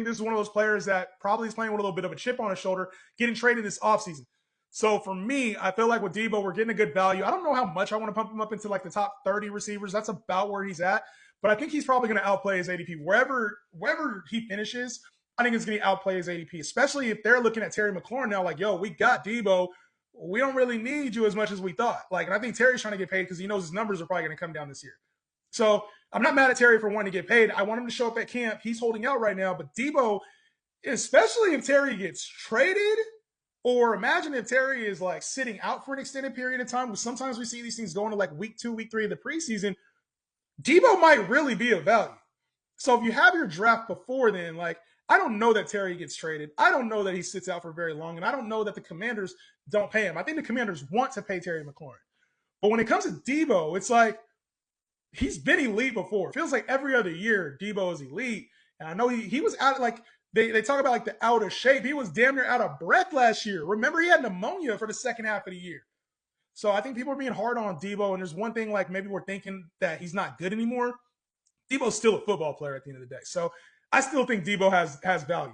this is one of those players that probably is playing with a little bit of a chip on his shoulder, getting traded this offseason. So for me, I feel like with Deebo, we're getting a good value. I don't know how much I want to pump him up into like the top 30 receivers. That's about where he's at. But I think he's probably going to outplay his ADP. Wherever he finishes, I think it's going to outplay his ADP, especially if they're looking at Terry McLaurin now, like, yo, we got Deebo. We don't really need you as much as we thought. Like, and I think Terry's trying to get paid because he knows his numbers are probably going to come down this year. So I'm not mad at Terry for wanting to get paid. I want him to show up at camp. He's holding out right now. But Deebo, especially if Terry gets traded, or imagine if Terry is like sitting out for an extended period of time. Sometimes we see these things going to like week 2, week 3 of the preseason. Deebo might really be of value. So if you have your draft before then, like, I don't know that Terry gets traded. I don't know that he sits out for very long. And I don't know that the Commanders don't pay him. I think the Commanders want to pay Terry McLaurin. But when it comes to Deebo, it's like he's been elite before. It feels like every other year Deebo is elite. And I know he was out, like, they talk about like the out of shape. He was damn near out of breath last year. Remember, he had pneumonia for the second half of the year. So I think people are being hard on Deebo. And there's one thing, like, maybe we're thinking that he's not good anymore. Deebo's still a football player at the end of the day. So I still think Deebo has value.